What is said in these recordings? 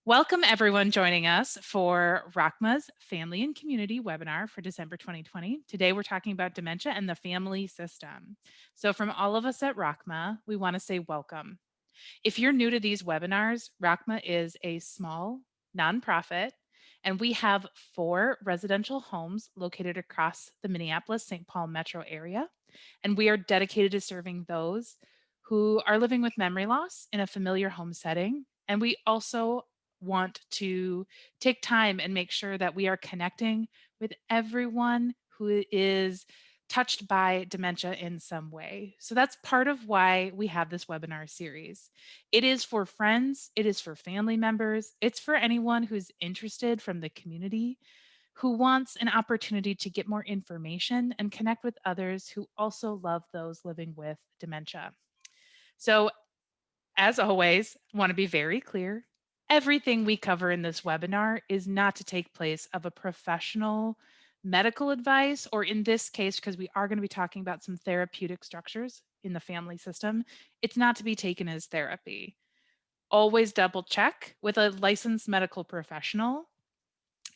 Welcome everyone joining us for RACMA's Family and Community webinar for December 2020. Today we're talking about dementia and the family system. So from all of us at RACMA, we want to say welcome. If you're new to these webinars, RACMA is a small nonprofit and we have 4 residential homes located across the Minneapolis-St. Paul metro area. And we are dedicated to serving those who are living with memory loss in a familiar home setting. And we also want to take time and make sure that we are connecting with everyone who is touched by dementia in some way. So that's part of why we have this webinar series. It is for friends, it is for family members, it's for anyone who's interested from the community who wants an opportunity to get more information and connect with others who also love those living with dementia. So, as always, want to be very clear. Everything we cover in this webinar is not to take place of a professional medical advice, or in this case, because we are going to be talking about some therapeutic structures in the family system, it's not to be taken as therapy. Always double check with a licensed medical professional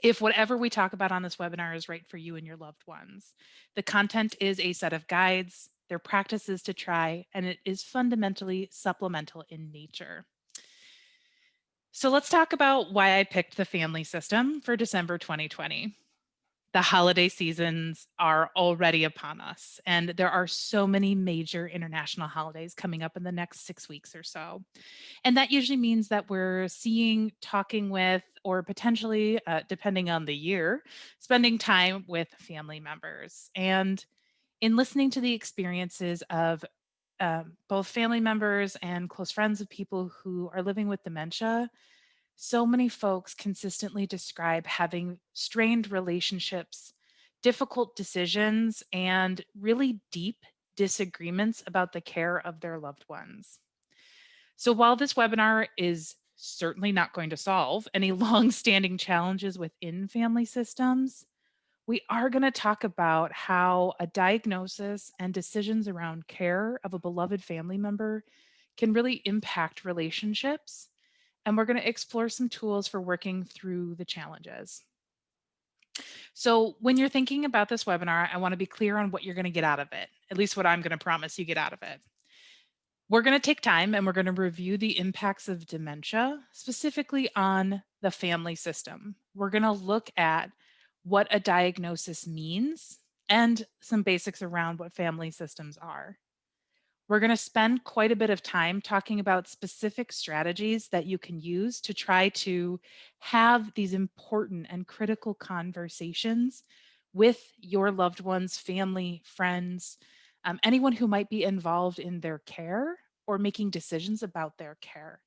if whatever we talk about on this webinar is right for you and your loved ones. The content is a set of guides, they're practices to try, and it is fundamentally supplemental in nature. So let's talk about why I picked the family system for December 2020. The holiday seasons are already upon us, and there are so many major international holidays coming up in the next 6 weeks or so. And that usually means that we're seeing, talking with, or potentially, depending on the year, spending time with family members. And in listening to the experiences of both family members and close friends of people who are living with dementia, so many folks consistently describe having strained relationships, difficult decisions, and really deep disagreements about the care of their loved ones. So while this webinar is certainly not going to solve any long-standing challenges within family systems, we are going to talk about how a diagnosis and decisions around care of a beloved family member can really impact relationships. And we're going to explore some tools for working through the challenges. So when you're thinking about this webinar, I want to be clear on what you're going to get out of it, at least what I'm going to promise you get out of it. We're going to take time and we're going to review the impacts of dementia, specifically on the family system. We're going to look at what a diagnosis means and some basics around what family systems are. We're going to spend quite a bit of time talking about specific strategies that you can use to try to have these important and critical conversations with your loved ones, family, friends, anyone who might be involved in their care or making decisions about their care.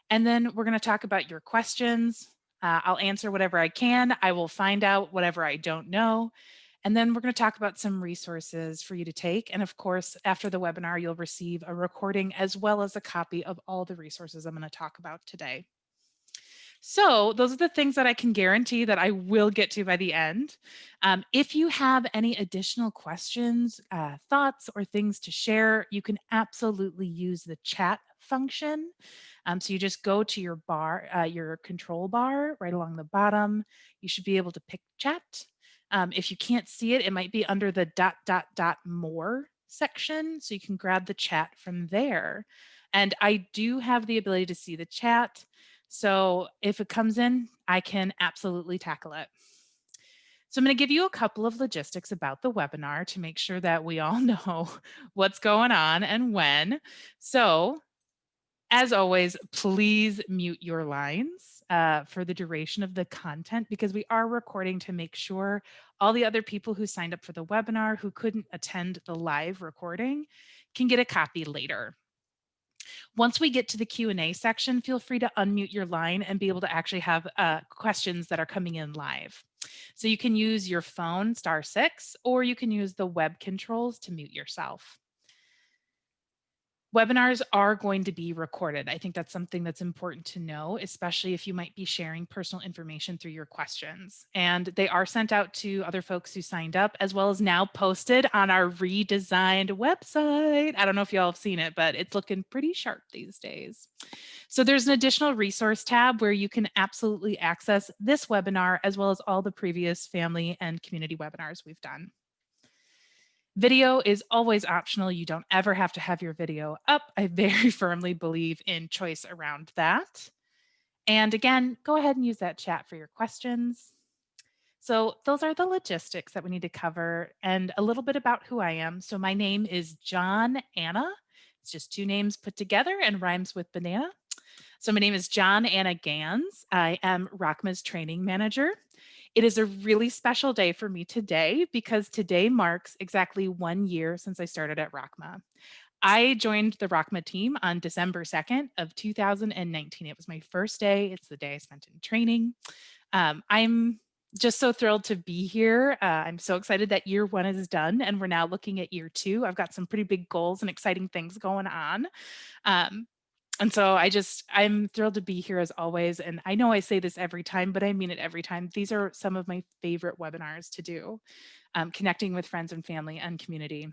And then we're going to talk about your questions. I'll answer whatever I can. I will find out whatever I don't know. And then we're going to talk about some resources for you to take. And of course, after the webinar, you'll receive a recording as well as a copy of all the resources I'm going to talk about today. So those are the things that I can guarantee that I will get to by the end. If you have any additional questions, thoughts, or things to share, you can absolutely use the chat function. So you just go to your bar, your control bar right along the bottom. You should be able to pick chat. If you can't see it, it might be under the ... more section. So you can grab the chat from there. And I do have the ability to see the chat. So if it comes in, I can absolutely tackle it. So I'm going to give you a couple of logistics about the webinar to make sure that we all know what's going on and when. So as always, please mute your lines for the duration of the content because we are recording to make sure all the other people who signed up for the webinar who couldn't attend the live recording can get a copy later. Once we get to the Q&A section, feel free to unmute your line and be able to actually have questions that are coming in live. So you can use your phone, *6, or you can use the web controls to mute yourself. Webinars are going to be recorded. I think that's something that's important to know, especially if you might be sharing personal information through your questions. And they are sent out to other folks who signed up, as well as now posted on our redesigned website. I don't know if y'all have seen it, but it's looking pretty sharp these days. So there's an additional resource tab where you can absolutely access this webinar, as well as all the previous family and community webinars we've done. Video is always optional. You don't ever have to have your video up. I very firmly believe in choice around that. And again, go ahead and use that chat for your questions. So those are the logistics that we need to cover and a little bit about who I am. So my name is John Anna. It's just two names put together and rhymes with banana. So my name is John Anna Gans. I am RACMA's training manager. It is a really special day for me today because today marks exactly 1 year since I started at RACMA. I joined the RACMA team on December 2nd of 2019. It was my first day. It's the day I spent in training. I'm just so thrilled to be here. I'm so excited that year 1 is done and we're now looking at year 2. I've got some pretty big goals and exciting things going on. Um, and so I'm thrilled to be here as always. And I know I say this every time, but I mean it every time. These are some of my favorite webinars to do, connecting with friends and family and community.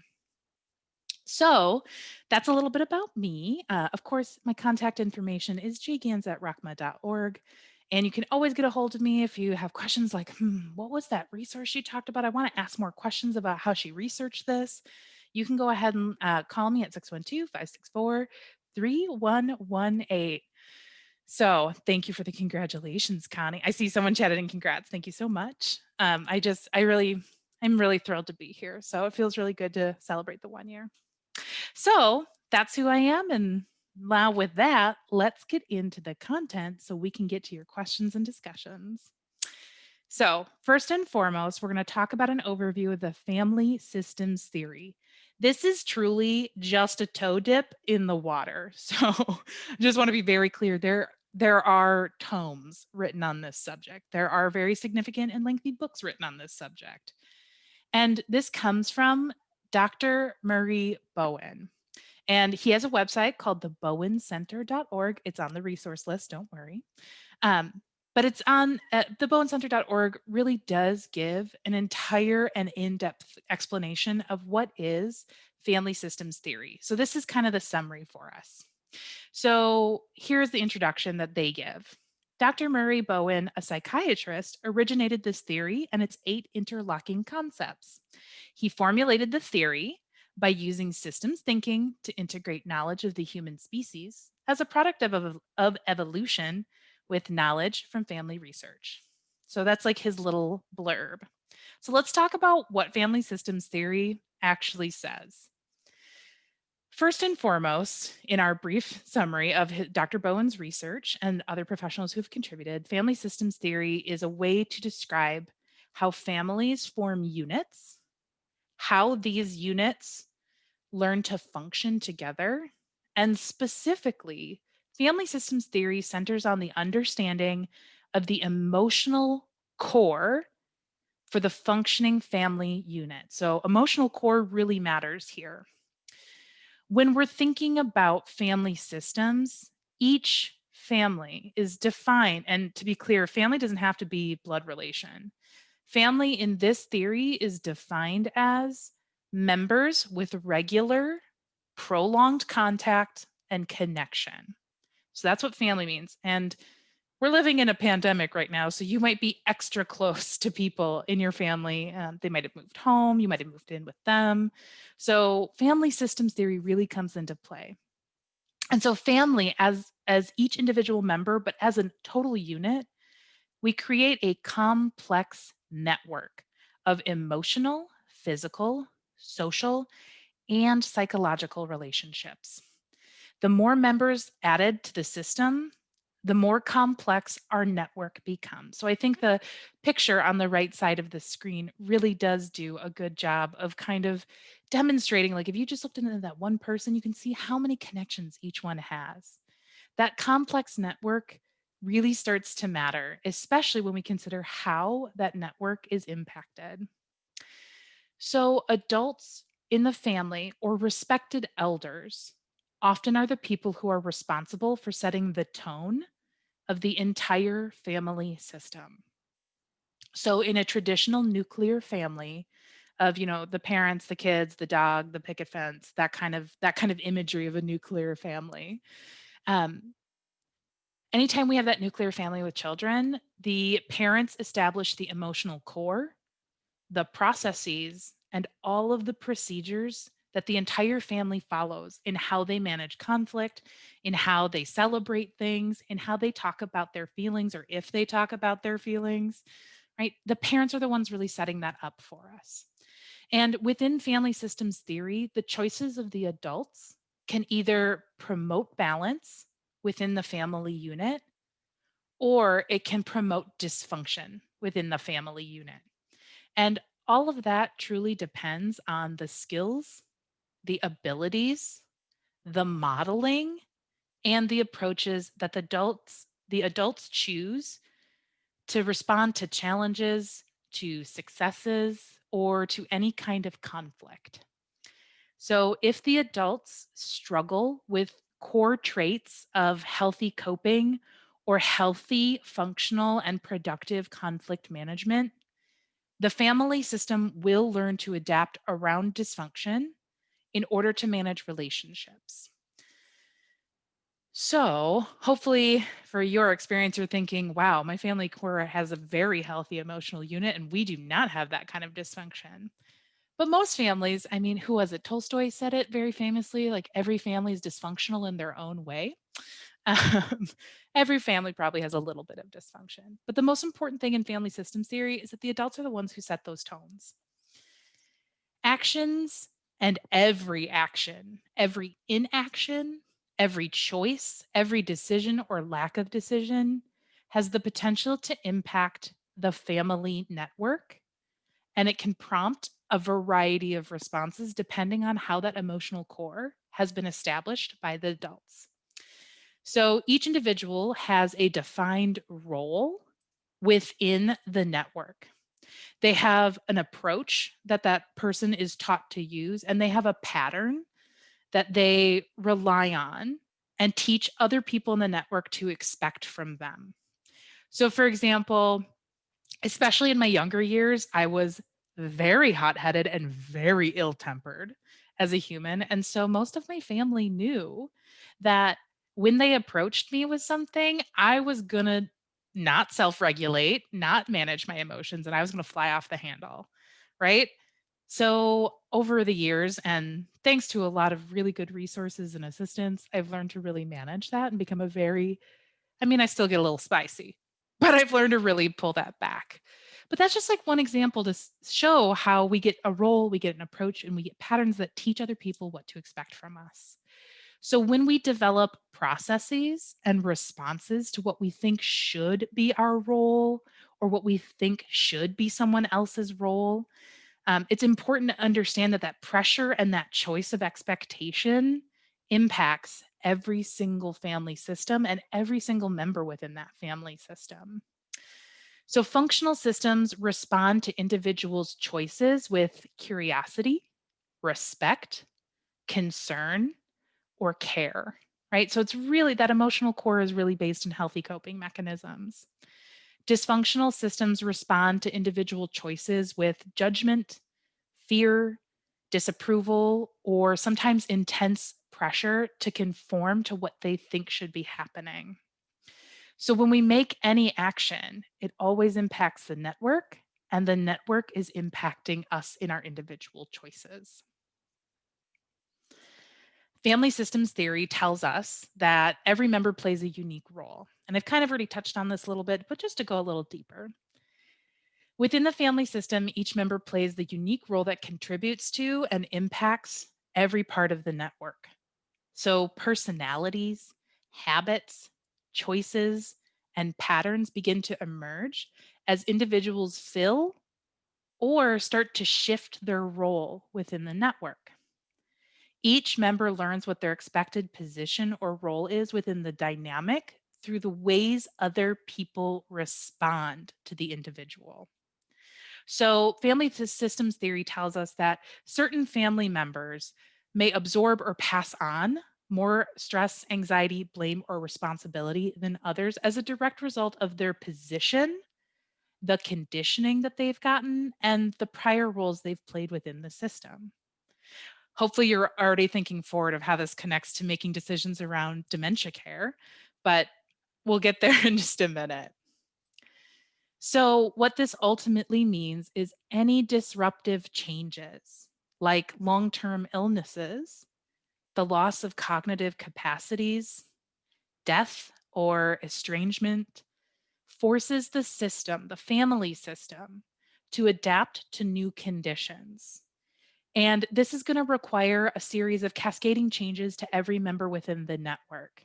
So that's a little bit about me. Of course, my contact information is jgans@racma.org. And you can always get a hold of me if you have questions like, what was that resource she talked about? I want to ask more questions about how she researched this. You can go ahead and call me at 612-564-3118. So thank you for the congratulations, Connie. I see someone chatted in congrats. Thank you so much. I'm really thrilled to be here. So it feels really good to celebrate the 1 year. So that's who I am. And now with that, let's get into the content so we can get to your questions and discussions. So first and foremost, we're going to talk about an overview of the family systems theory. This is truly just a toe dip in the water. So I just want to be very clear. There are tomes written on this subject. There are very significant and lengthy books written on this subject. And this comes from Dr. Murray Bowen. And he has a website called thebowencenter.org. It's on the resource list, don't worry. But it's on thebowencenter.org really does give an entire and in-depth explanation of what is family systems theory. So this is kind of the summary for us. So here's the introduction that they give. Dr. Murray Bowen, a psychiatrist, originated this theory and its 8 interlocking concepts. He formulated the theory by using systems thinking to integrate knowledge of the human species as a product of evolution with knowledge from family research. So that's like his little blurb. So let's talk about what family systems theory actually says. First and foremost, in our brief summary of Dr. Bowen's research and other professionals who've contributed, family systems theory is a way to describe how families form units, how these units learn to function together, and specifically, family systems theory centers on the understanding of the emotional core for the functioning family unit. So emotional core really matters here. When we're thinking about family systems, each family is defined, and to be clear, family doesn't have to be blood relation. Family in this theory is defined as members with regular, prolonged contact and connection. So that's what family means. And we're living in a pandemic right now, so you might be extra close to people in your family. They might have moved home, you might have moved in with them. So family systems theory really comes into play. And so family as each individual member, but as a total unit, we create a complex network of emotional, physical, social, and psychological relationships. The more members added to the system, the more complex our network becomes. So I think the picture on the right side of the screen really does do a good job of kind of demonstrating, like if you just looked into that one person, you can see how many connections each one has. That complex network really starts to matter, especially when we consider how that network is impacted. So adults in the family or respected elders often are the people who are responsible for setting the tone of the entire family system. So in a traditional nuclear family of, the parents, the kids, the dog, the picket fence, that kind of imagery of a nuclear family. Um, Anytime we have that nuclear family with children, the parents establish the emotional core, the processes, and all of the procedures that the entire family follows in how they manage conflict, in how they celebrate things, in how they talk about their feelings or if they talk about their feelings, right? The parents are the ones really setting that up for us. And within family systems theory, the choices of the adults can either promote balance within the family unit or it can promote dysfunction within the family unit. And all of that truly depends on the skills, the abilities, the modeling, and the approaches that the adults choose to respond to challenges, to successes, or to any kind of conflict. So, if the adults struggle with core traits of healthy coping or healthy, functional, and productive conflict management, the family system will learn to adapt around dysfunction in order to manage relationships. So, hopefully, for your experience, you're thinking, wow, my family core has a very healthy emotional unit, and we do not have that kind of dysfunction. But most families, I mean, who was it? Tolstoy said it very famously, like every family is dysfunctional in their own way. Um, every family probably has a little bit of dysfunction. But the most important thing in family systems theory is that the adults are the ones who set those tones. Actions and every action, every inaction, every choice, every decision or lack of decision has the potential to impact the family network, and it can prompt a variety of responses depending on how that emotional core has been established by the adults. So each individual has a defined role within the network. They have an approach that that person is taught to use, and they have a pattern that they rely on and teach other people in the network to expect from them. So, for example, especially in my younger years, I was very hot-headed and very ill-tempered as a human, and so most of my family knew that when they approached me with something, I was gonna not self-regulate, not manage my emotions, and I was gonna fly off the handle, right? So, over the years, and thanks to a lot of really good resources and assistance, I've learned to really manage that and become a very I mean, I still get a little spicy, but I've learned to really pull that back. But that's just like one example to show how we get a role, we get an approach, and we get patterns that teach other people what to expect from us. So when we develop processes and responses to what we think should be our role or what we think should be someone else's role, it's important to understand that that pressure and that choice of expectation impacts every single family system and every single member within that family system. So, functional systems respond to individuals' choices with curiosity, respect, concern, or care, right? So, it's really that emotional core is really based in healthy coping mechanisms. Dysfunctional systems respond to individual choices with judgment, fear, disapproval, or sometimes intense pressure to conform to what they think should be happening. So when we make any action, it always impacts the network, and the network is impacting us in our individual choices. Family systems theory tells us that every member plays a unique role. And I've kind of already touched on this a little bit, but just to go a little deeper. Within the family system, each member plays the unique role that contributes to and impacts every part of the network. So, personalities, habits, choices, and patterns begin to emerge as individuals fill or start to shift their role within the network. Each member learns what their expected position or role is within the dynamic through the ways other people respond to the individual. So, family systems theory tells us that certain family members may absorb or pass on more stress, anxiety, blame, or responsibility than others as a direct result of their position, the conditioning that they've gotten, and the prior roles they've played within the system. Hopefully, you're already thinking forward of how this connects to making decisions around dementia care, but we'll get there in just a minute. So, what this ultimately means is any disruptive changes, like long term illnesses, the loss of cognitive capacities, death, or estrangement, forces the system, the family system, to adapt to new conditions. And this is going to require a series of cascading changes to every member within the network.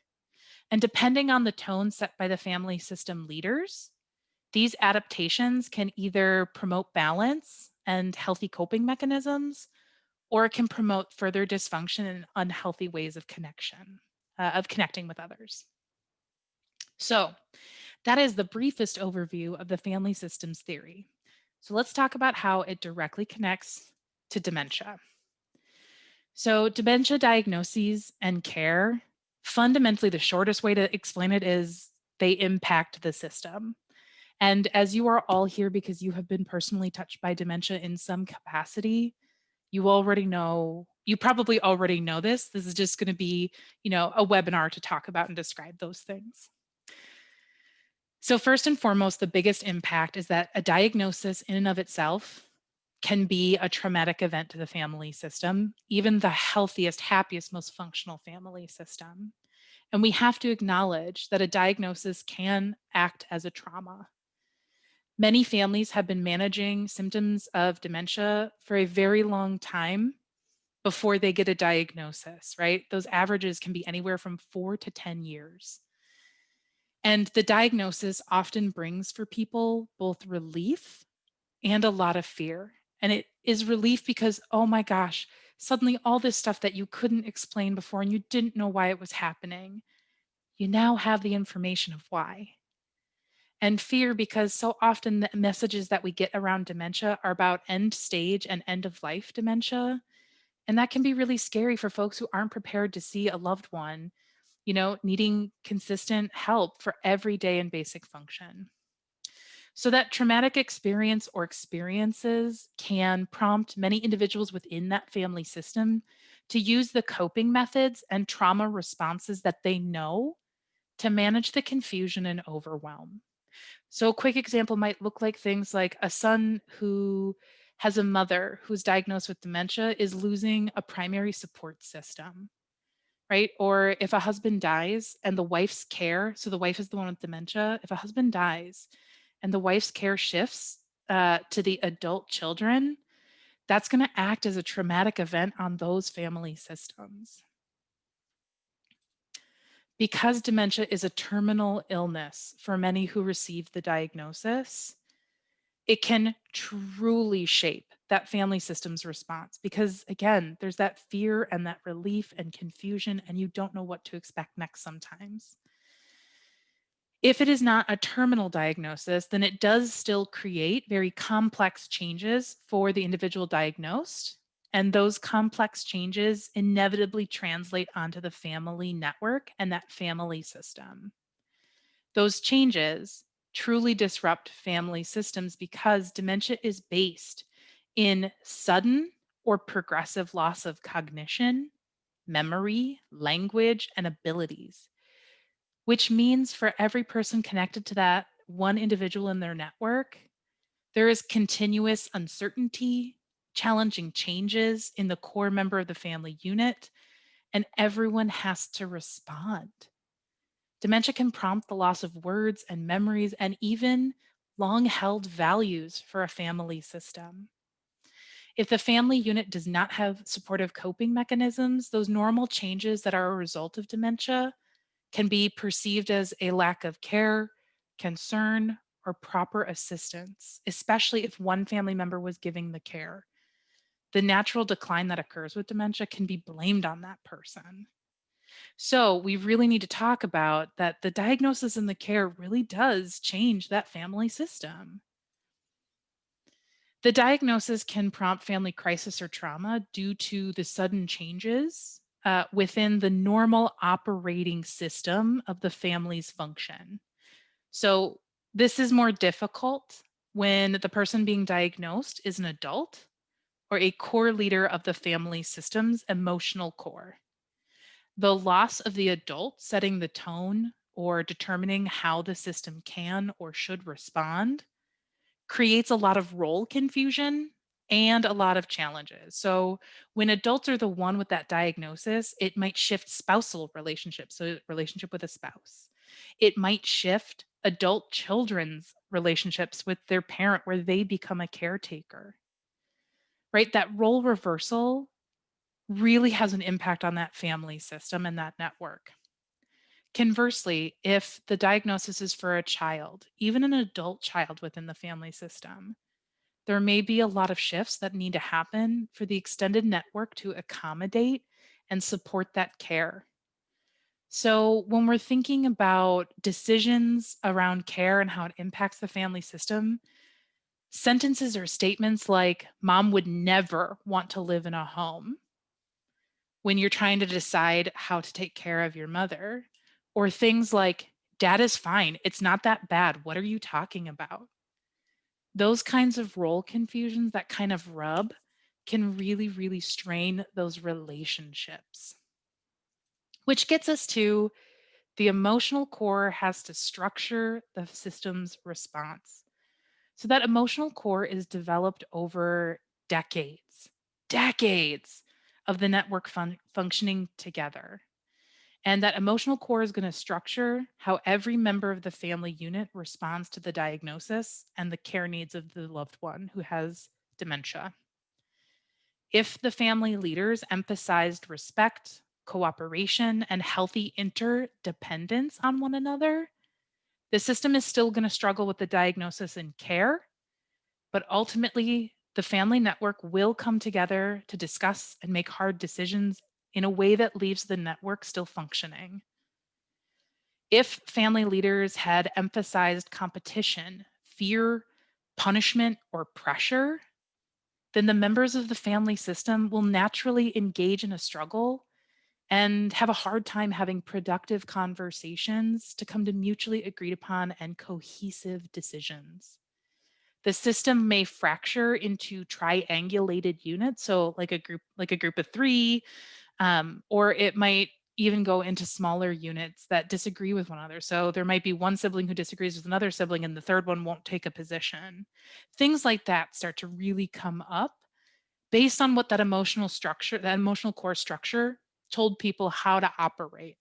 And depending on the tone set by the family system leaders, these adaptations can either promote balance and healthy coping mechanisms, or it can promote further dysfunction and unhealthy ways of connecting with others. So, that is the briefest overview of the family systems theory. So, let's talk about how it directly connects to dementia. So, dementia diagnoses and care, fundamentally, the shortest way to explain it is they impact the system. And as you are all here because you have been personally touched by dementia in some capacity, you probably already know this. This is just going to be, a webinar to talk about and describe those things. So, first and foremost, the biggest impact is that a diagnosis in and of itself can be a traumatic event to the family system, even the healthiest, happiest, most functional family system. And we have to acknowledge that a diagnosis can act as a trauma. Many families have been managing symptoms of dementia for a very long time before they get a diagnosis, right? Those averages can be anywhere from 4 to 10 years. And the diagnosis often brings for people both relief and a lot of fear. And it is relief because, oh my gosh, suddenly all this stuff that you couldn't explain before and you didn't know why it was happening, you now have the information of why. And fear because so often the messages that we get around dementia are about end stage and end of life dementia. And that can be really scary for folks who aren't prepared to see a loved one, needing consistent help for everyday and basic function. So, that traumatic experience or experiences can prompt many individuals within that family system to use the coping methods and trauma responses that they know to manage the confusion and overwhelm. So, a quick example might look like things like a son who has a mother who's diagnosed with dementia is losing a primary support system, right? Or if a husband dies and the wife's care, so the wife is the one with dementia, if a husband dies and the wife's care shifts to the adult children, that's going to act as a traumatic event on those family systems. Because dementia is a terminal illness for many who receive the diagnosis, it can truly shape that family system's response because, again, there's that fear and that relief and confusion, and you don't know what to expect next sometimes. If it is not a terminal diagnosis, then it does still create very complex changes for the individual diagnosed. And those complex changes inevitably translate onto the family network and that family system. Those changes truly disrupt family systems because dementia is based in sudden or progressive loss of cognition, memory, language, and abilities, which means for every person connected to that one individual in their network, there is continuous uncertainty, challenging changes in the core member of the family unit, and everyone has to respond. Dementia can prompt the loss of words and memories and even long held values for a family system. If the family unit does not have supportive coping mechanisms, those normal changes that are a result of dementia can be perceived as a lack of care, concern, or proper assistance, especially if one family member was giving the care. The natural decline that occurs with dementia can be blamed on that person. So, we really need to talk about that the diagnosis and the care really does change that family system. The diagnosis can prompt family crisis or trauma due to the sudden changes within the normal operating system of the family's function. So, this is more difficult when the person being diagnosed is an adult or a core leader of the family system's emotional core. The loss of the adult setting the tone or determining how the system can or should respond creates a lot of role confusion and a lot of challenges. So, when adults are the one with that diagnosis, it might shift spousal relationships, so relationship with a spouse. It might shift adult children's relationships with their parent where they become a caretaker. Right? That role reversal really has an impact on that family system and that network. Conversely, if the diagnosis is for a child, even an adult child within the family system, there may be a lot of shifts that need to happen for the extended network to accommodate and support that care. So, when we're thinking about decisions around care and how it impacts the family system, sentences or statements like, mom would never want to live in a home when you're trying to decide how to take care of your mother, or things like, dad is fine. It's not that bad. What are you talking about? Those kinds of role confusions, that kind of rub, can really, really strain those relationships. Which gets us to the emotional core has to structure the system's response. So that emotional core is developed over decades, decades of the network functioning together. And that emotional core is going to structure how every member of the family unit responds to the diagnosis and the care needs of the loved one who has dementia. If the family leaders emphasized respect, cooperation, and healthy interdependence on one another, the system is still going to struggle with the diagnosis and care, but ultimately, the family network will come together to discuss and make hard decisions in a way that leaves the network still functioning. If family leaders had emphasized competition, fear, punishment, or pressure, then the members of the family system will naturally engage in a struggle and have a hard time having productive conversations to come to mutually agreed upon and cohesive decisions. The system may fracture into triangulated units, so like a group of three, or it might even go into smaller units that disagree with one another. So there might be one sibling who disagrees with another sibling, and the third one won't take a position. Things like that start to really come up based on what that emotional structure, that emotional core structure, told people how to operate.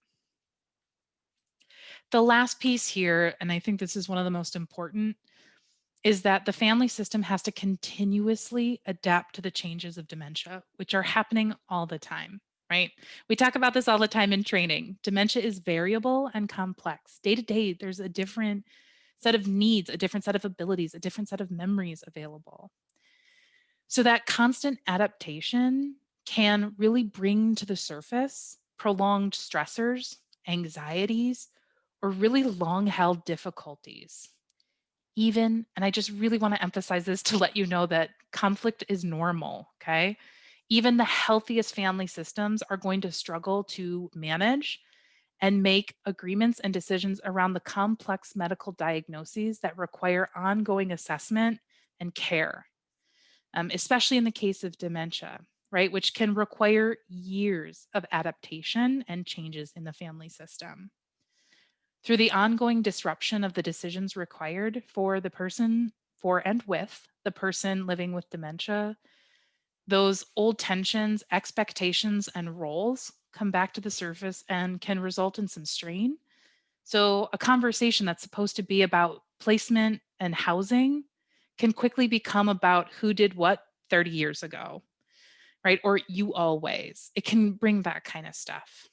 The last piece here, and I think this is one of the most important, is that the family system has to continuously adapt to the changes of dementia, which are happening all the time, right? We talk about this all the time in training. Dementia is variable and complex. Day to day, there's a different set of needs, a different set of abilities, a different set of memories available. So that constant adaptation can really bring to the surface prolonged stressors, anxieties, or really long held difficulties. Even, and I just really want to emphasize this to let you know that conflict is normal, okay? Even the healthiest family systems are going to struggle to manage and make agreements and decisions around the complex medical diagnoses that require ongoing assessment and care, especially in the case of dementia, right? Which can require years of adaptation and changes in the family system. Through the ongoing disruption of the decisions required for the person, for and with the person living with dementia, those old tensions, expectations, and roles come back to the surface and can result in some strain. So, a conversation that's supposed to be about placement and housing can quickly become about who did what 30 years ago, right? Or you always. It can bring that kind of stuff.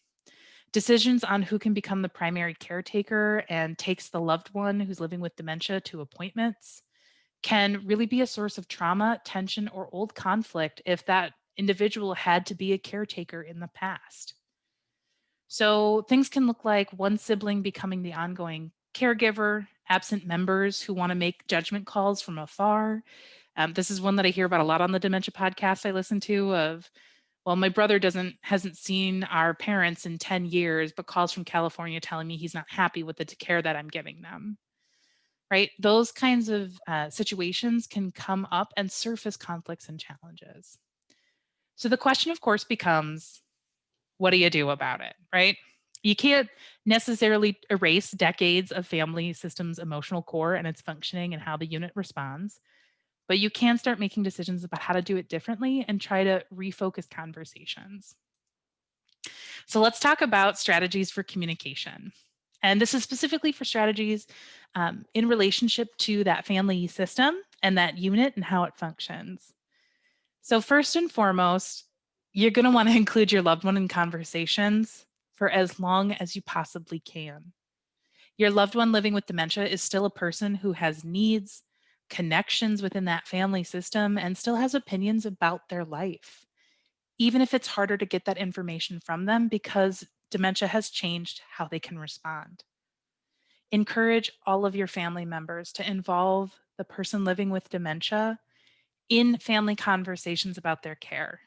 Decisions on who can become the primary caretaker and takes the loved one who's living with dementia to appointments can really be a source of trauma, tension, or old conflict if that individual had to be a caretaker in the past. So things can look like one sibling becoming the ongoing caregiver, absent members who want to make judgment calls from afar. This is one that I hear about a lot on the dementia podcast I listen to of Well, my brother hasn't seen our parents in 10 years, but calls from California telling me he's not happy with the care that I'm giving them, right? Those kinds of situations can come up and surface conflicts and challenges. So the question, of course, becomes, what do you do about it, right? You can't necessarily erase decades of family systems emotional core and its functioning and how the unit responds, but you can start making decisions about how to do it differently and try to refocus conversations. So let's talk about strategies for communication. And this is specifically for strategies in relationship to that family system and that unit and how it functions. So, first and foremost, you're going to want to include your loved one in conversations for as long as you possibly can. Your loved one living with dementia is still a person who has needs, connections within that family system, and still has opinions about their life, even if it's harder to get that information from them because dementia has changed how they can respond. Encourage all of your family members to involve the person living with dementia in family conversations about their care,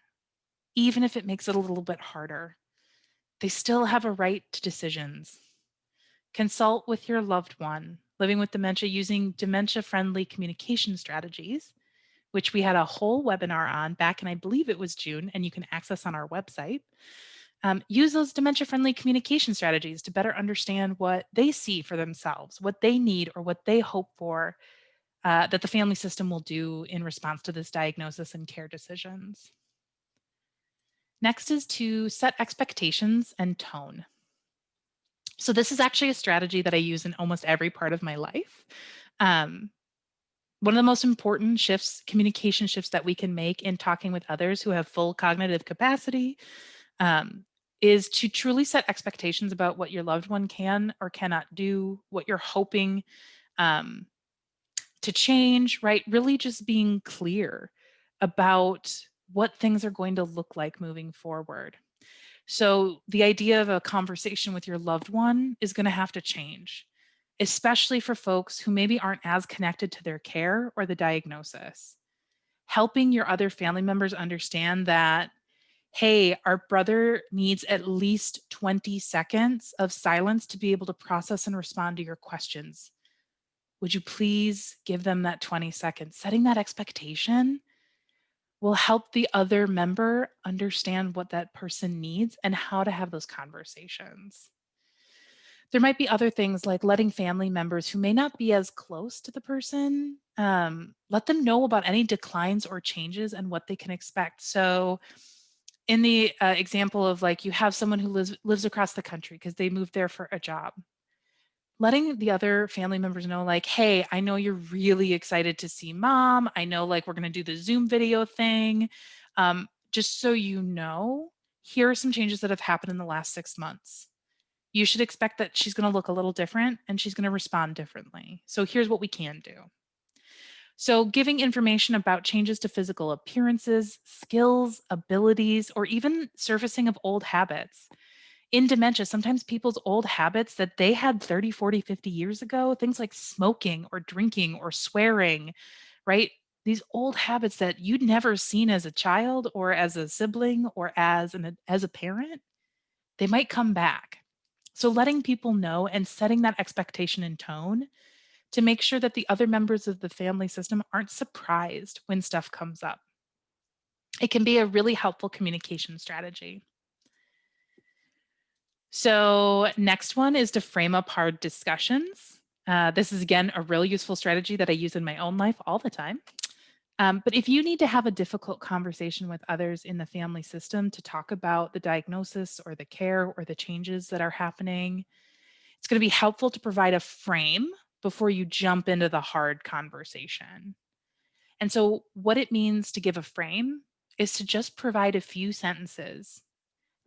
even if it makes it a little bit harder. They still have a right to decisions. Consult with your loved one living with dementia using dementia friendly communication strategies, which we had a whole webinar on back in, I believe it was June, and you can access on our website. Use those dementia friendly communication strategies to better understand what they see for themselves, what they need, or what they hope for that the family system will do in response to this diagnosis and care decisions. Next is to set expectations and tone. So, this is actually a strategy that I use in almost every part of my life. Um, One of the most important shifts, communication shifts that we can make in talking with others who have full cognitive capacity um, is to truly set expectations about what your loved one can or cannot do, what you're hoping um, to change, right? Really just being clear about what things are going to look like moving forward. So, the idea of a conversation with your loved one is going to have to change, especially for folks who maybe aren't as connected to their care or the diagnosis. Helping your other family members understand that, hey, our brother needs at least 20 seconds of silence to be able to process and respond to your questions. Would you please give them that 20 seconds? Setting that expectation will help the other member understand what that person needs and how to have those conversations. There might be other things like letting family members who may not be as close to the person, let them know about any declines or changes and what they can expect. So, in the example of like you have someone who lives across the country because they moved there for a job, letting the other family members know like, hey, I know you're really excited to see mom, I know like we're going to do the Zoom video thing, just so you know, here are some changes that have happened in the last 6 months. You should expect that she's going to look a little different and she's going to respond differently, so here's what we can do. So giving information about changes to physical appearances, skills, abilities, or even surfacing of old habits. In dementia, sometimes people's old habits that they had 30, 40, 50 years ago, things like smoking or drinking or swearing, right? These old habits that you'd never seen as a child or as a sibling or as a parent, they might come back. So letting people know and setting that expectation and tone to make sure that the other members of the family system aren't surprised when stuff comes up. It can be a really helpful communication strategy. So, next one is to frame up hard discussions. This is again a really useful strategy that I use in my own life all the time. But if you need to have a difficult conversation with others in the family system to talk about the diagnosis or the care or the changes that are happening, it's going to be helpful to provide a frame before you jump into the hard conversation. And so, what it means to give a frame is to just provide a few sentences.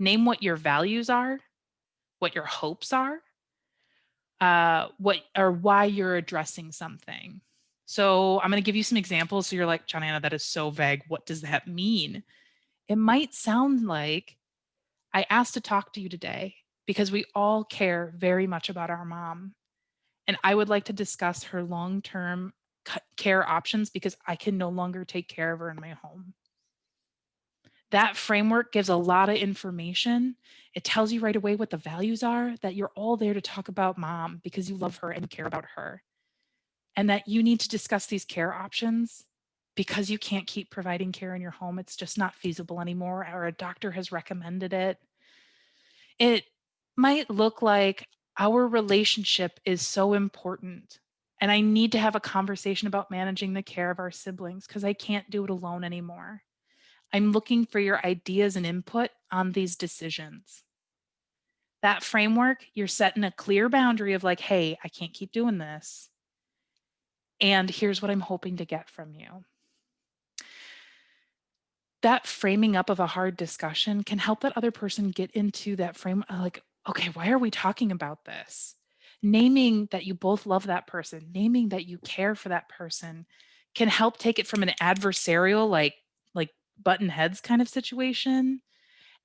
Name what your values are, what your hopes are, what or why you're addressing something. So I'm going to give you some examples. So you're like, Johnna, that is so vague. What does that mean? It might sound like I asked to talk to you today because we all care very much about our mom. And I would like to discuss her long term care options because I can no longer take care of her in my home. That framework gives a lot of information. It tells you right away what the values are, that you're all there to talk about mom because you love her and you care about her, and that you need to discuss these care options because you can't keep providing care in your home. It's just not feasible anymore, or a doctor has recommended it. It might look like our relationship is so important, and I need to have a conversation about managing the care of our siblings because I can't do it alone anymore. I'm looking for your ideas and input on these decisions. That framework, you're setting a clear boundary of like, hey, I can't keep doing this. And here's what I'm hoping to get from you. That framing up of a hard discussion can help that other person get into that frame like, okay, why are we talking about this? Naming that you both love that person, naming that you care for that person can help take it from an adversarial, like button heads kind of situation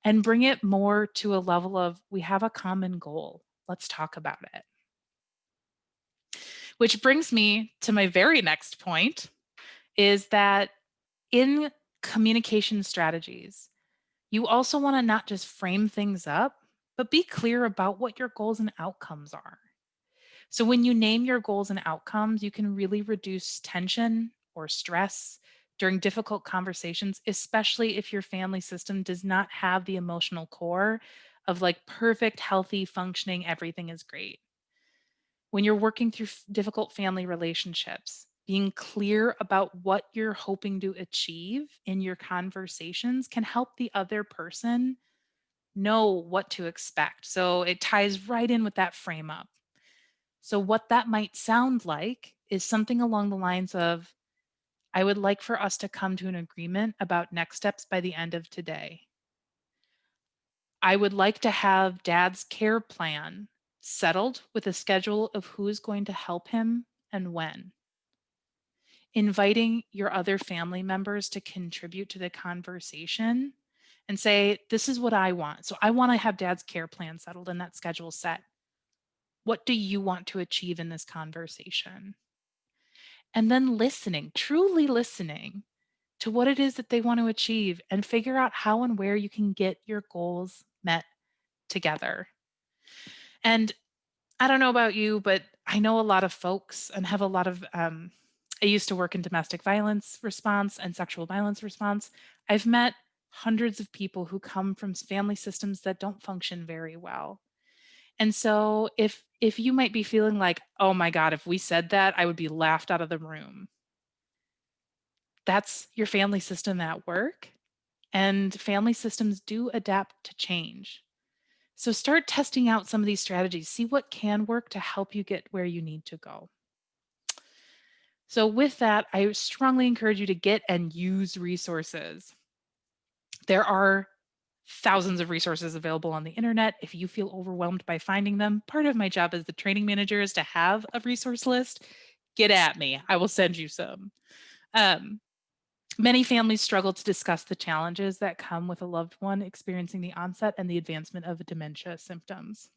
and bring it more to a level of we have a common goal. Let's talk about it. Which brings me to my very next point is that in communication strategies, you also want to not just frame things up, but be clear about what your goals and outcomes are. So when you name your goals and outcomes, you can really reduce tension or stress during difficult conversations, especially if your family system does not have the emotional core of like perfect, healthy, functioning, everything is great. When you're working through difficult family relationships, being clear about what you're hoping to achieve in your conversations can help the other person know what to expect. So it ties right in with that frame up. So, what that might sound like is something along the lines of I would like for us to come to an agreement about next steps by the end of today. I would like to have dad's care plan settled with a schedule of who is going to help him and when. Inviting your other family members to contribute to the conversation and say, this is what I want. So, I want to have dad's care plan settled and that schedule set. What do you want to achieve in this conversation? And then listening, truly listening to what it is that they want to achieve and figure out how and where you can get your goals met together. And I don't know about you, but I know a lot of folks and have a lot of, I used to work in domestic violence response and sexual violence response. I've met hundreds of people who come from family systems that don't function very well. And so if you might be feeling like, "Oh my god, if we said that, I would be laughed out of the room." That's your family system at work, and family systems do adapt to change. So start testing out some of these strategies. See what can work to help you get where you need to go. So with that, I strongly encourage you to get and use resources. There are thousands of resources available on the internet. If you feel overwhelmed by finding them, part of my job as the training manager is to have a resource list. Get at me. I will send you some. Um, Many families struggle to discuss the challenges that come with a loved one experiencing the onset and the advancement of dementia symptoms.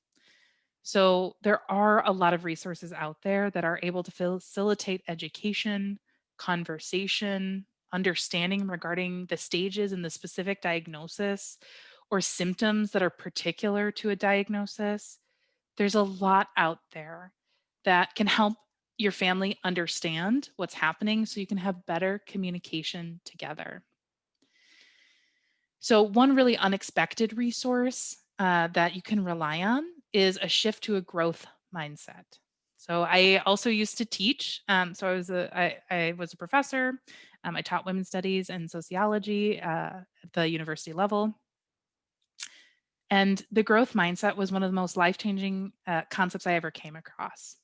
So, there are a lot of resources out there that are able to facilitate education, conversation, understanding regarding the stages and the specific diagnosis or symptoms that are particular to a diagnosis. There's a lot out there that can help your family understand what's happening so you can have better communication together. So, one really unexpected resource that you can rely on is a shift to a growth mindset. So, I also used to teach. So, I was a professor. I taught women's studies and sociology at the university level. And the growth mindset was one of the most life changing concepts I ever came across.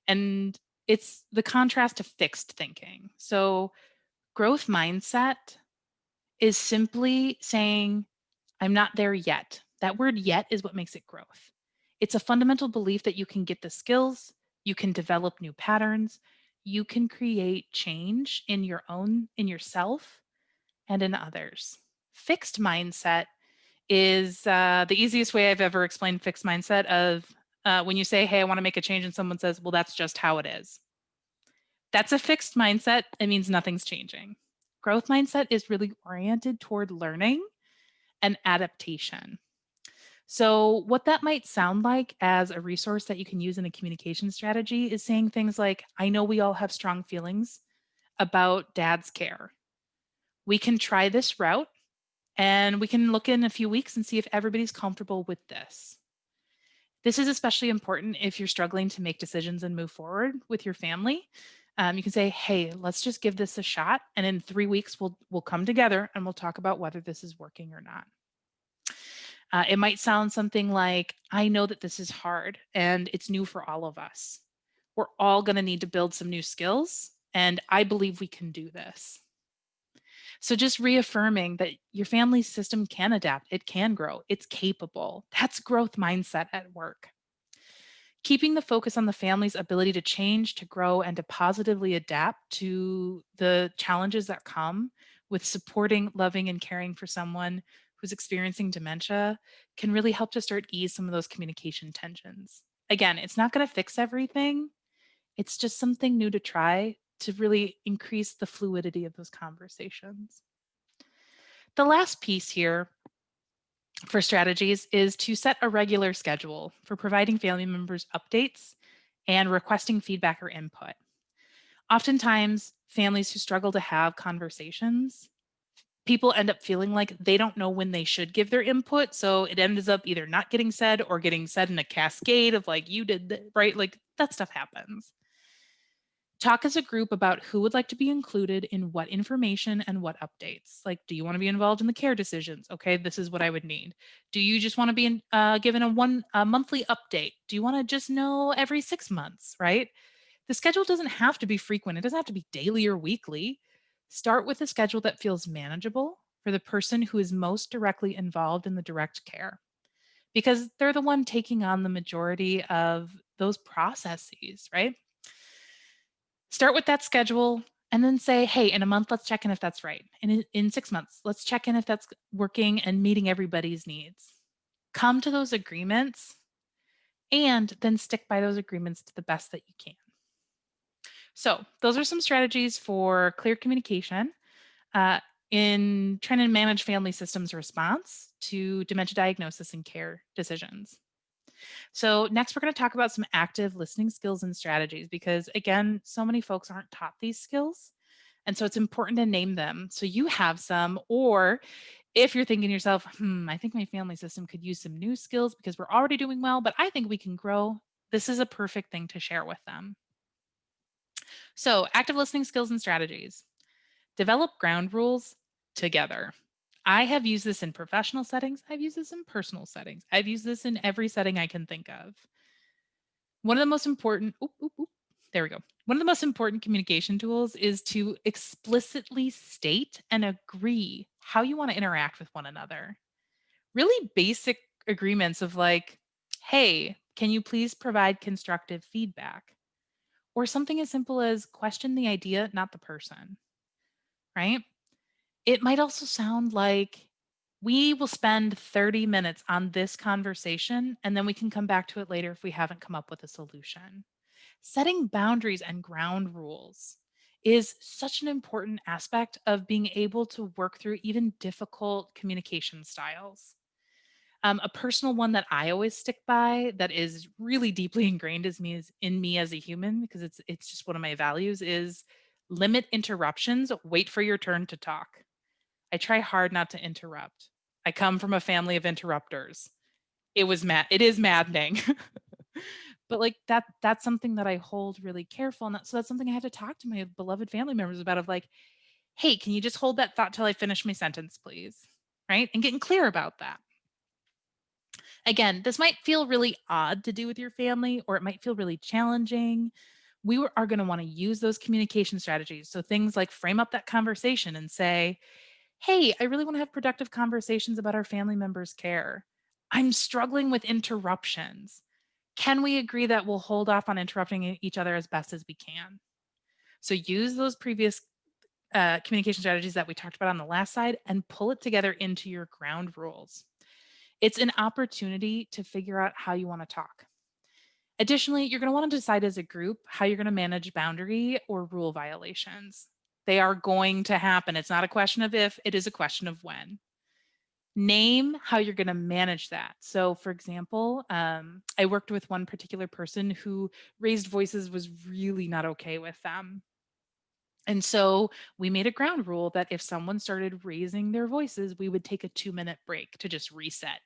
And it's the contrast to fixed thinking. So, growth mindset is simply saying, I'm not there yet. That word yet is what makes it growth. It's a fundamental belief that you can get the skills, you can develop new patterns, you can create change in yourself and in others. Fixed mindset is the easiest way I've ever explained fixed mindset of when you say, hey, I want to make a change, and someone says, well, that's just how it is. That's a fixed mindset. It means nothing's changing. Growth mindset is really oriented toward learning and adaptation. So, what that might sound like as a resource that you can use in a communication strategy is saying things like, I know we all have strong feelings about dad's care. We can try this route and we can look in a few weeks and see if everybody's comfortable with this. This is especially important if you're struggling to make decisions and move forward with your family. You can say, "Hey, let's just give this a shot, and in 3 weeks we'll come together and we'll talk about whether this is working or not." It might sound something like, "I know that this is hard and it's new for all of us. We're all going to need to build some new skills, and I believe we can do this." So just reaffirming that your family system can adapt, it can grow, it's capable. That's growth mindset at work. Keeping the focus on the family's ability to change, to grow, and to positively adapt to the challenges that come with supporting, loving, and caring for someone who's experiencing dementia can really help to start ease some of those communication tensions. Again, it's not going to fix everything. It's just something new to try to really increase the fluidity of those conversations. The last piece here for strategies is to set a regular schedule for providing family members updates and requesting feedback or input. Oftentimes, families who struggle to have conversations, people end up feeling like they don't know when they should give their input. So it ends up either not getting said or getting said in a cascade of like, you did, right? Like that stuff happens. Talk as a group about who would like to be included in what information and what updates. Like, do you want to be involved in the care decisions? Okay, this is what I would need. Do you just want to be given a monthly update? Do you want to just know every 6 months? Right? The schedule doesn't have to be frequent. It doesn't have to be daily or weekly. Start with a schedule that feels manageable for the person who is most directly involved in the direct care, because they're the one taking on the majority of those processes, right? Start with that schedule and then say, hey, in a month, let's check in if that's right. And in 6 months, let's check in if that's working and meeting everybody's needs. Come to those agreements and then stick by those agreements to the best that you can. So, those are some strategies for clear communication uh, in trying to manage family systems response to dementia diagnosis and care decisions. So, next, we're going to talk about some active listening skills and strategies because, again, so many folks aren't taught these skills. And so, it's important to name them so you have some. Or if you're thinking to yourself, I think my family system could use some new skills because we're already doing well, but I think we can grow, this is a perfect thing to share with them. So, active listening skills and strategies. Develop ground rules together. I have used this in professional settings. I've used this in personal settings. I've used this in every setting I can think of. One of the most important, there we go. One of the most important communication tools is to explicitly state and agree how you want to interact with one another. Really basic agreements of like, hey, can you please provide constructive feedback? Or something as simple as question the idea, not the person, right? It might also sound like we will spend 30 minutes on this conversation and then we can come back to it later if we haven't come up with a solution. Setting boundaries and ground rules is such an important aspect of being able to work through even difficult communication styles. A personal one that I always stick by that is really deeply ingrained in me as a human because it's just one of my values is limit interruptions, wait for your turn to talk. I try hard not to interrupt. I come from a family of interrupters. It is maddening. But like that's something that I hold really careful. And so that's something I have to talk to my beloved family members about of like, hey, can you just hold that thought till I finish my sentence, please? Right? And getting clear about that. Again, this might feel really odd to do with your family, or it might feel really challenging. Are going to want to use those communication strategies. So things like frame up that conversation and say, hey, I really want to have productive conversations about our family members' care. I'm struggling with interruptions. Can we agree that we'll hold off on interrupting each other as best as we can? So use those previous communication strategies that we talked about on the last slide and pull it together into your ground rules. It's an opportunity to figure out how you want to talk. Additionally, you're going to want to decide as a group how you're going to manage boundary or rule violations. They are going to happen. It's not a question of if, it is a question of when. Name how you're going to manage that. So, for example, I worked with one particular person who raised voices was really not okay with them. And so we made a ground rule that if someone started raising their voices, we would take a 2-minute break to just reset.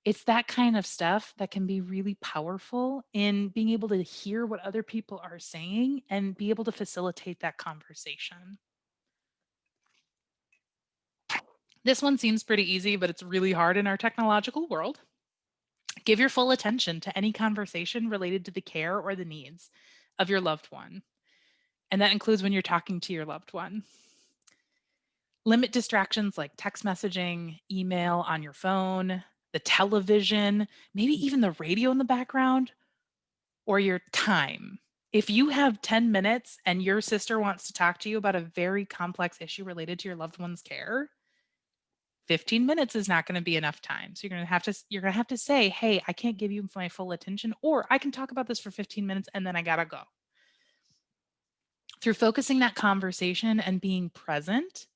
It's that kind of stuff that can be really powerful in being able to hear what other people are saying and be able to facilitate that conversation. This one seems pretty easy, but it's really hard in our technological world. Give your full attention to any conversation related to the care or the needs of your loved one. And that includes when you're talking to your loved one. Limit distractions like text messaging, email on your phone, the television, maybe even the radio in the background, or your time. If you have 10 minutes and your sister wants to talk to you about a very complex issue related to your loved one's care, 15 minutes is not going to be enough time. So you're going to have to say, "Hey, I can't give you my full attention, or I can talk about this for 15 minutes and then I got to go." Through focusing that conversation and being present,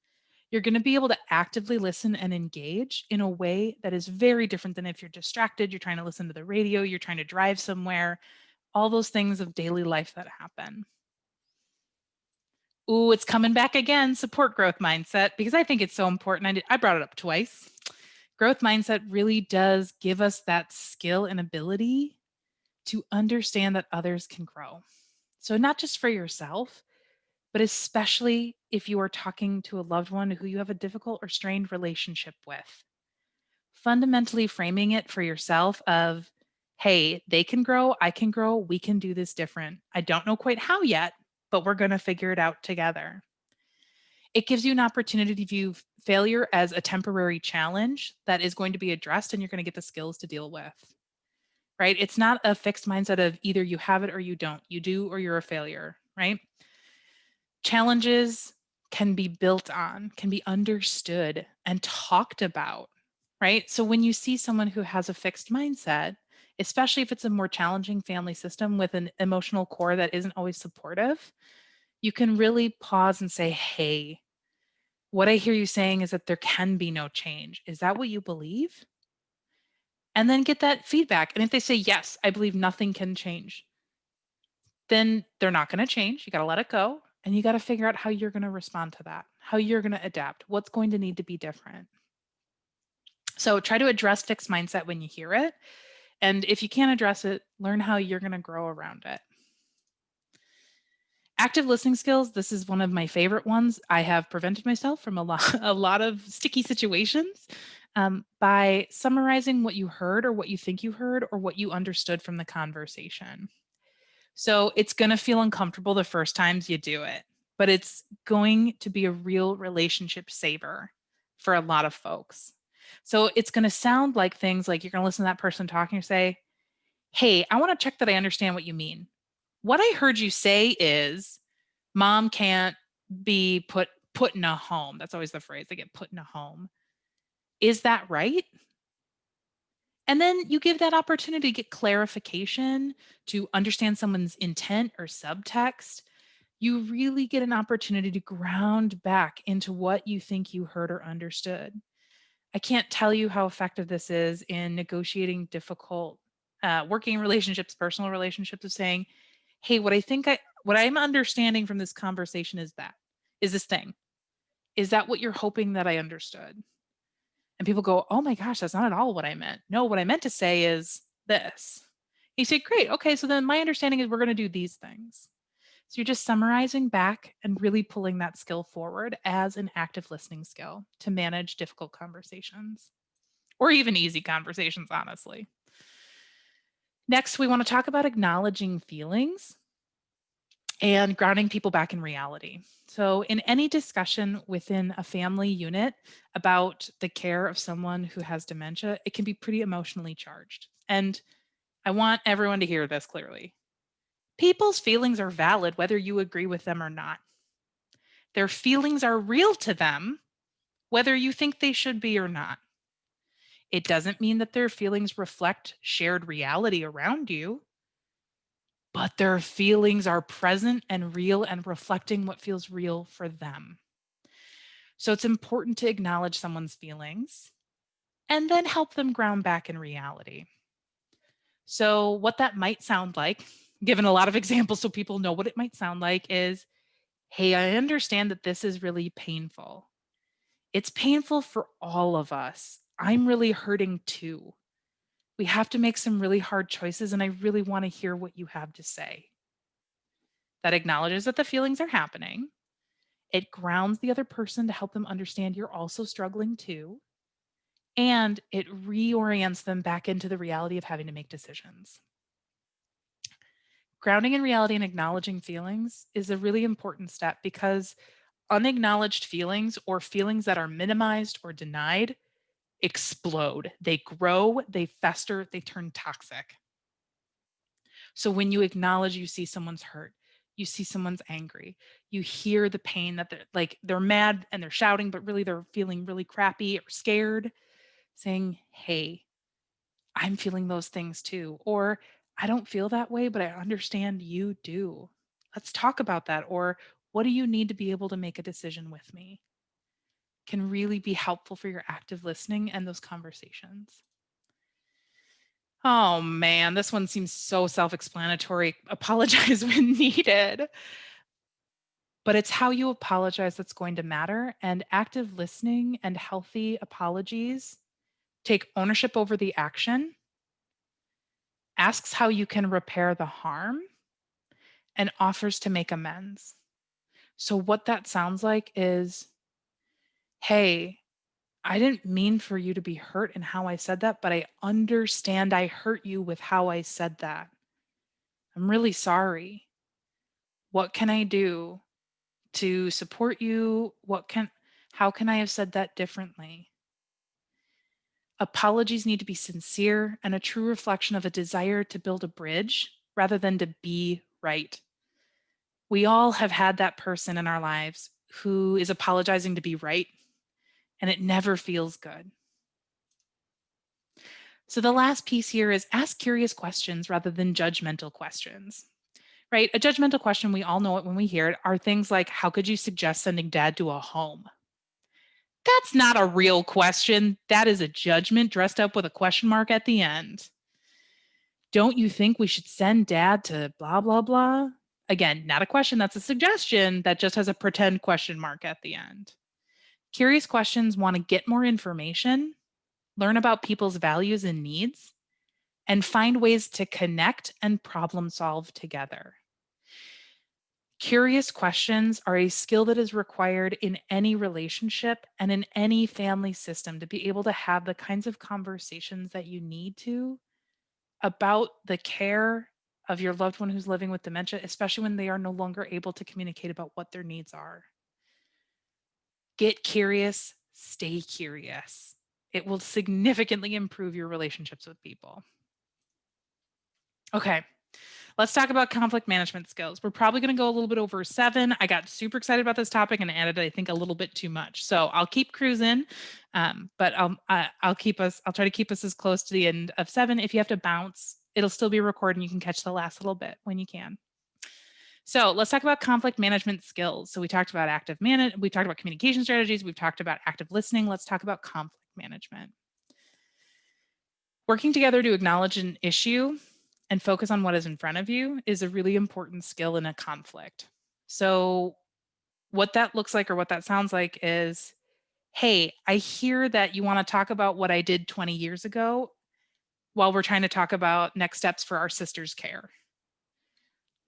you're going to be able to actively listen and engage in a way that is very different than if you're distracted, you're trying to listen to the radio, you're trying to drive somewhere, all those things of daily life that happen. Ooh, it's coming back again, support growth mindset, because I think it's so important. I brought it up twice. Growth mindset really does give us that skill and ability to understand that others can grow. So, not just for yourself, but especially if you are talking to a loved one who you have a difficult or strained relationship with. Fundamentally framing it for yourself of, hey, they can grow, I can grow, we can do this different. I don't know quite how yet, but we're going to figure it out together. It gives you an opportunity to view failure as a temporary challenge that is going to be addressed and you're going to get the skills to deal with. Right? It's not a fixed mindset of either you have it or you don't, you do or you're a failure, right? Challenges can be built on, can be understood and talked about, right? So when you see someone who has a fixed mindset, especially if it's a more challenging family system with an emotional core that isn't always supportive, you can really pause and say, hey, what I hear you saying is that there can be no change. Is that what you believe? And then get that feedback. And if they say, yes, I believe nothing can change, then they're not going to change. You got to let it go. And you got to figure out how you're going to respond to that, how you're going to adapt, what's going to need to be different. So try to address fixed mindset when you hear it. And if you can't address it, learn how you're going to grow around it. Active listening skills, this is one of my favorite ones. I have prevented myself from a lot of sticky situations by summarizing what you heard or what you think you heard or what you understood from the conversation. So it's going to feel uncomfortable the first times you do it, but it's going to be a real relationship saver for a lot of folks. So it's going to sound like things like you're going to listen to that person talking and say, hey, I want to check that I understand what you mean. What I heard you say is mom can't be put in a home. That's always the phrase. They get put in a home. Is that right? And then you give that opportunity to get clarification, to understand someone's intent or subtext. You really get an opportunity to ground back into what you think you heard or understood. I can't tell you how effective this is in negotiating difficult working relationships, personal relationships, of saying, hey, what I'm understanding from this conversation is this thing. Is that what you're hoping that I understood? And people go, oh my gosh, that's not at all what I meant. No, what I meant to say is this. You say, great. Okay. So then my understanding is we're going to do these things. So you're just summarizing back and really pulling that skill forward as an active listening skill to manage difficult conversations or even easy conversations, honestly. Next, we want to talk about acknowledging feelings and grounding people back in reality. So, in any discussion within a family unit about the care of someone who has dementia, it can be pretty emotionally charged. And I want everyone to hear this clearly. People's feelings are valid whether you agree with them or not. Their feelings are real to them, whether you think they should be or not. It doesn't mean that their feelings reflect shared reality around you, but their feelings are present and real and reflecting what feels real for them. So it's important to acknowledge someone's feelings and then help them ground back in reality. So, what that might sound like, given a lot of examples so people know what it might sound like, is hey, I understand that this is really painful. It's painful for all of us. I'm really hurting too. We have to make some really hard choices, and I really want to hear what you have to say. That acknowledges that the feelings are happening. It grounds the other person to help them understand you're also struggling too. And it reorients them back into the reality of having to make decisions. Grounding in reality and acknowledging feelings is a really important step because unacknowledged feelings or feelings that are minimized or denied explode. They grow, they fester, they turn toxic. So when you acknowledge you see someone's hurt, you see someone's angry, you hear the pain that they're mad and they're shouting, but really they're feeling really crappy or scared, saying, "Hey, I'm feeling those things too." Or "I don't feel that way, but I understand you do. Let's talk about that." Or "What do you need to be able to make a decision with me?" Can really be helpful for your active listening and those conversations. Oh man, this one seems so self explanatory. Apologize when needed. But it's how you apologize that's going to matter. And active listening and healthy apologies take ownership over the action, asks how you can repair the harm, and offers to make amends. So, what that sounds like is hey, I didn't mean for you to be hurt in how I said that, but I understand I hurt you with how I said that. I'm really sorry. What can I do to support you? How can I have said that differently? Apologies need to be sincere and a true reflection of a desire to build a bridge rather than to be right. We all have had that person in our lives who is apologizing to be right, and it never feels good. So the last piece here is ask curious questions rather than judgmental questions, right? A judgmental question, we all know it when we hear it, are things like, how could you suggest sending dad to a home? That's not a real question. That is a judgment dressed up with a question mark at the end. Don't you think we should send dad to blah, blah, blah? Again, not a question. That's a suggestion that just has a pretend question mark at the end. Curious questions want to get more information, learn about people's values and needs, and find ways to connect and problem solve together. Curious questions are a skill that is required in any relationship and in any family system to be able to have the kinds of conversations that you need to about the care of your loved one who's living with dementia, especially when they are no longer able to communicate about what their needs are. Get curious, stay curious. It will significantly improve your relationships with people. Okay, let's talk about conflict management skills. We're probably going to go a little bit over 7. I got super excited about this topic and added, I think, a little bit too much. So I'll keep cruising, but I'll try to keep us as close to the end of 7. If you have to bounce, it'll still be recorded and you can catch the last little bit when you can. So let's talk about conflict management skills. So we talked about we talked about communication strategies, we've talked about active listening. Let's talk about conflict management. Working together to acknowledge an issue and focus on what is in front of you is a really important skill in a conflict. So, what that looks like or what that sounds like is hey, I hear that you want to talk about what I did 20 years ago while we're trying to talk about next steps for our sister's care.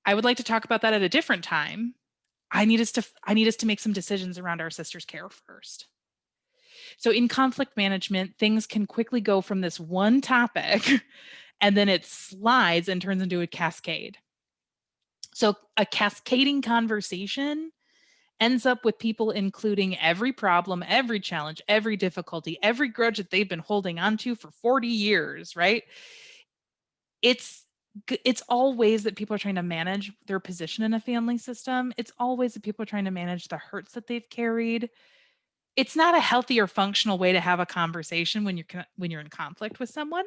I would like to talk about that at a different time. I need us to make some decisions around our sister's care first. So in conflict management, things can quickly go from this one topic and then it slides and turns into a cascade. So a cascading conversation ends up with people including every problem, every challenge, every difficulty, every grudge that they've been holding on to for 40 years, right? It's it's all ways that people are trying to manage their position in a family system. It's all ways that people are trying to manage the hurts that they've carried. It's not a healthy or functional way to have a conversation when you're in conflict with someone.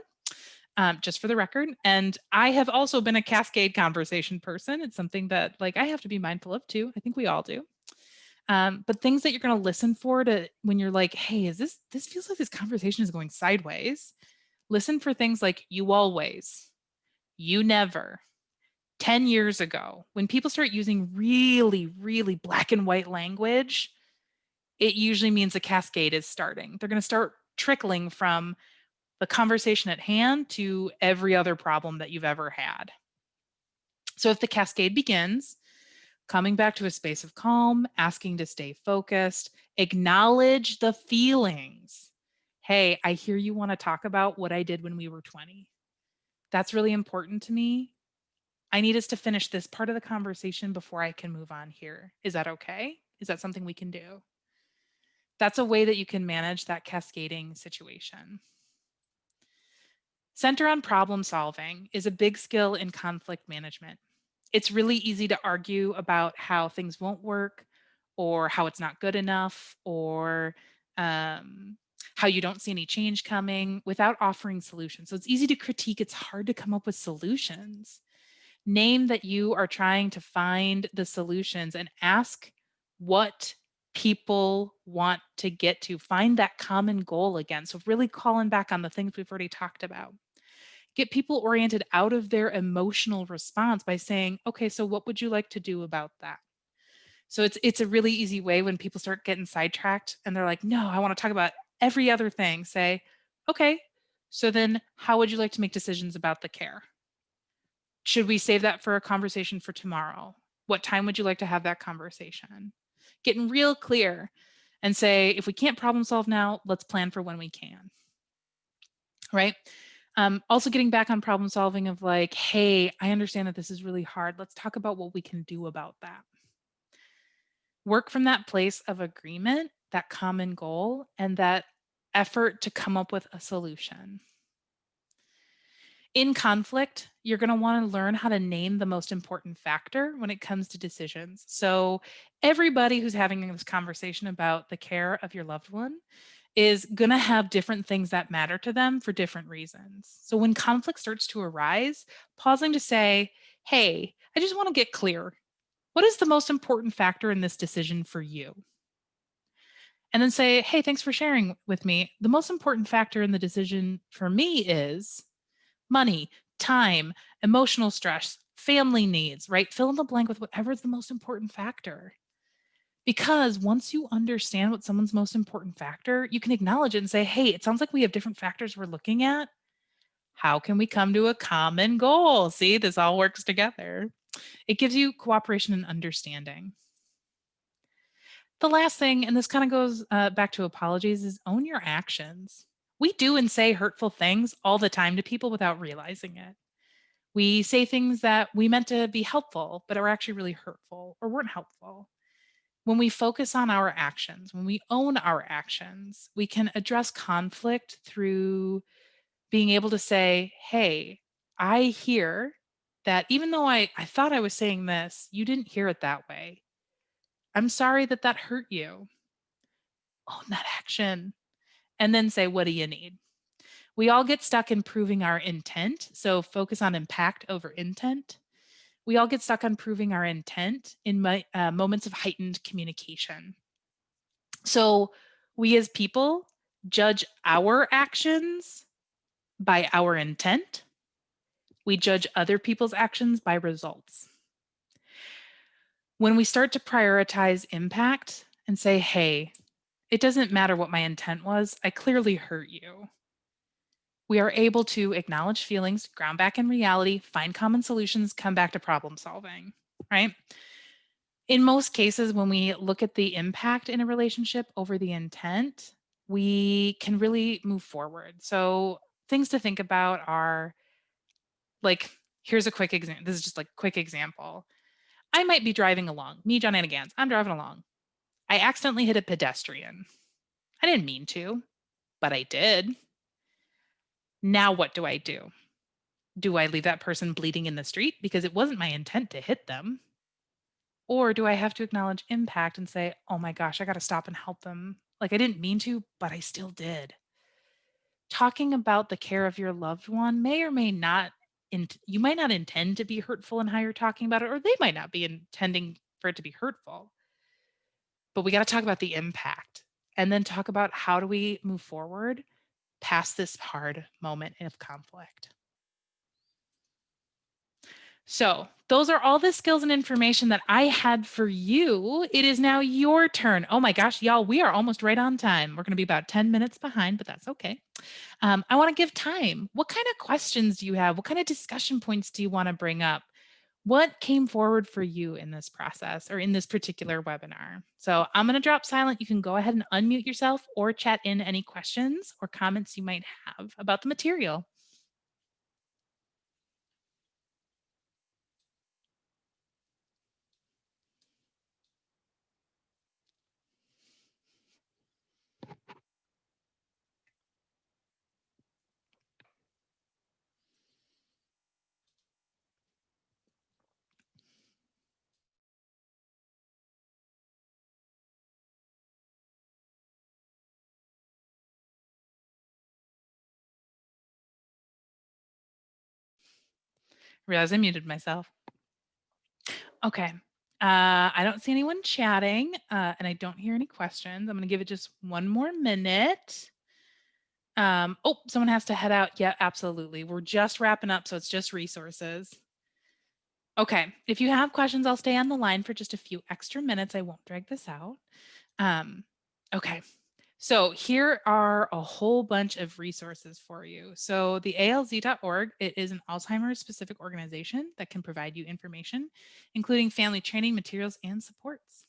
Just for the record. And I have also been a cascade conversation person. It's something that like I have to be mindful of too. I think we all do. But things that you're going to listen for to when you're like, hey, this feels like this conversation is going sideways. Listen for things like you always, you never, 10 years ago. When people start using really, really black and white language, it usually means a cascade is starting. They're going to start trickling from the conversation at hand to every other problem that you've ever had. So if the cascade begins, coming back to a space of calm, asking to stay focused, acknowledge the feelings. Hey, I hear you want to talk about what I did when we were 20. That's really important to me. I need us to finish this part of the conversation before I can move on here. Is that okay? Is that something we can do? That's a way that you can manage that cascading situation. Center on problem solving is a big skill in conflict management. It's really easy to argue about how things won't work or how it's not good enough or how you don't see any change coming without offering solutions. So it's easy to critique. It's hard to come up with solutions. Name that you are trying to find the solutions and ask what people want to get to. Find that common goal again. So, really calling back on the things we've already talked about. Get people oriented out of their emotional response by saying, okay, so what would you like to do about that? So it's a really easy way when people start getting sidetracked and they're like, no, I want to talk about every other thing. Say, okay, so then how would you like to make decisions about the care? Should we save that for a conversation for tomorrow? What time would you like to have that conversation? Getting real clear and say, if we can't problem solve now, let's plan for when we can. Right? Also getting back on problem solving of like, hey, I understand that this is really hard. Let's talk about what we can do about that. Work from that place of agreement, that common goal, and that effort to come up with a solution. In conflict, you're going to want to learn how to name the most important factor when it comes to decisions. So, everybody who's having this conversation about the care of your loved one is going to have different things that matter to them for different reasons. So, when conflict starts to arise, pausing to say, hey, I just want to get clear. What is the most important factor in this decision for you? And then say, hey, thanks for sharing with me. The most important factor in the decision for me is money, time, emotional stress, family needs, right? Fill in the blank with whatever is the most important factor. Because once you understand what someone's most important factor, you can acknowledge it and say, hey, it sounds like we have different factors we're looking at. How can we come to a common goal? See, this all works together. It gives you cooperation and understanding. The last thing, and this kind of goes back to apologies, is own your actions. We do and say hurtful things all the time to people without realizing it. We say things that we meant to be helpful, but are actually really hurtful or weren't helpful. When we focus on our actions, when we own our actions, we can address conflict through being able to say, hey, I hear that even though I thought I was saying this, you didn't hear it that way. I'm sorry that that hurt you. Own that action. And then say, what do you need? We all get stuck in proving our intent. So focus on impact over intent. We all get stuck on proving our intent in moments of heightened communication. So we as people judge our actions by our intent. We judge other people's actions by results. When we start to prioritize impact and say, hey, it doesn't matter what my intent was, I clearly hurt you. We are able to acknowledge feelings, ground back in reality, find common solutions, come back to problem solving, right? In most cases, when we look at the impact in a relationship over the intent, we can really move forward. So, things to think about are like, here's a quick example. This is just like a quick example. I might be driving along, me, John Anagans, I'm driving along. I accidentally hit a pedestrian. I didn't mean to, but I did. Now, what do I do? Do I leave that person bleeding in the street because it wasn't my intent to hit them? Or do I have to acknowledge impact and say, oh my gosh, I got to stop and help them? Like I didn't mean to, but I still did. Talking about the care of your loved one may or may not, you might not intend to be hurtful in how you're talking about it, or they might not be intending for it to be hurtful. but we got to talk about the impact and then talk about how do we move forward past this hard moment of conflict. So those are all the skills and information that I had for you. It is now your turn. Oh my gosh, y'all, we are almost right on time. We're going to be about 10 minutes behind, but that's okay. I want to give time. What kind of questions do you have? What kind of discussion points do you want to bring up? What came forward for you in this process or in this particular webinar? So I'm going to drop silent. You can go ahead and unmute yourself or chat in any questions or comments you might have about the material. Realize I muted myself. Okay. I don't see anyone chatting and I don't hear any questions. I'm going to give it just one more minute. Oh, someone has to head out. Yeah, absolutely. We're just wrapping up, so it's just resources. Okay. If you have questions, I'll stay on the line for just a few extra minutes. I won't drag this out. Okay. So here are a whole bunch of resources for you. So the alz.org, it is an Alzheimer's specific organization that can provide you information, including family training materials and supports.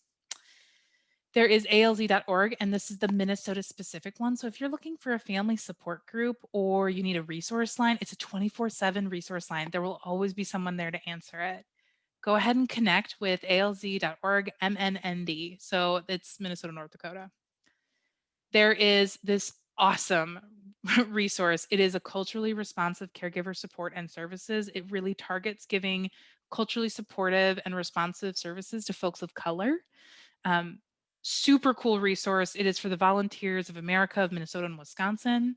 There is alz.org, and this is the Minnesota specific one. So if you're looking for a family support group or you need a resource line, it's a 24/7 resource line. There will always be someone there to answer it. Go ahead and connect with alz.org MNND. So it's Minnesota, North Dakota. There is this awesome resource. It is a culturally responsive caregiver support and services. It really targets giving culturally supportive and responsive services to folks of color. Super cool resource. It is for the Volunteers of America of Minnesota and Wisconsin.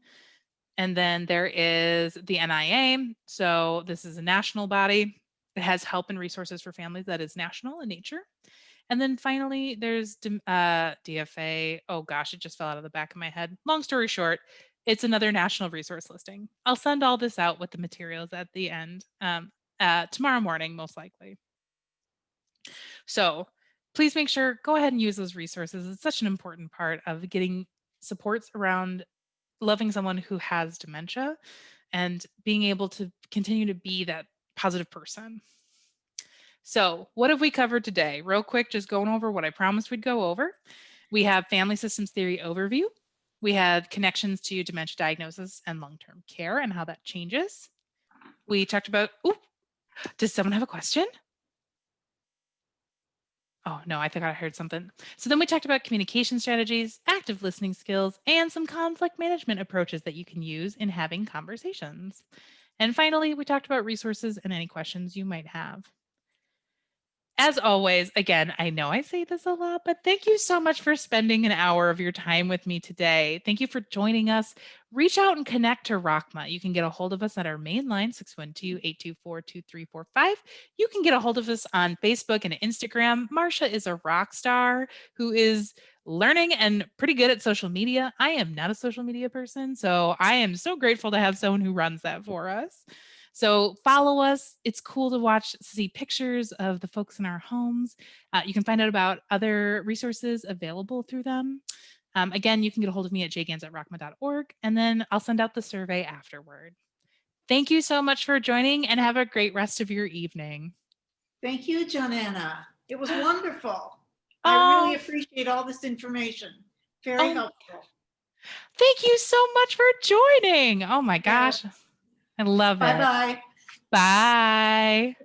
And then there is the NIA. So this is a national body. It has help and resources for families that is national in nature. And then finally, there's DFA. Oh gosh, it just fell out of the back of my head. Long story short, it's another national resource listing. I'll send all this out with the materials at the end tomorrow morning, most likely. So please make sure, go ahead and use those resources. It's such an important part of getting supports around loving someone who has dementia and being able to continue to be that positive person. So what have we covered today? Real quick, just going over what I promised we'd go over. We have family systems theory overview. We have connections to dementia diagnosis and long-term care and how that changes. We talked about, does someone have a question? Oh, no, I think I heard something. So then we talked about communication strategies, active listening skills, and some conflict management approaches that you can use in having conversations. And finally, we talked about resources and any questions you might have. As always, again, I know I say this a lot, but thank you so much for spending an hour of your time with me today. Thank you for joining us. Reach out and connect to Rockma. You can get a hold of us at our main line, 612-824-2345. You can get a hold of us on Facebook and Instagram. Marsha is a rock star who is learning and pretty good at social media. I am not a social media person, so I am so grateful to have someone who runs that for us. So follow us. It's cool to see pictures of the folks in our homes. You can find out about other resources available through them. Again, you can get a hold of me at jgans@rockma.org, and then I'll send out the survey afterward. Thank you so much for joining and have a great rest of your evening. Thank you, Joanna. It was wonderful. I really appreciate all this information. Very helpful. Thank you so much for joining. Oh my gosh. I love it. Bye-bye. Bye.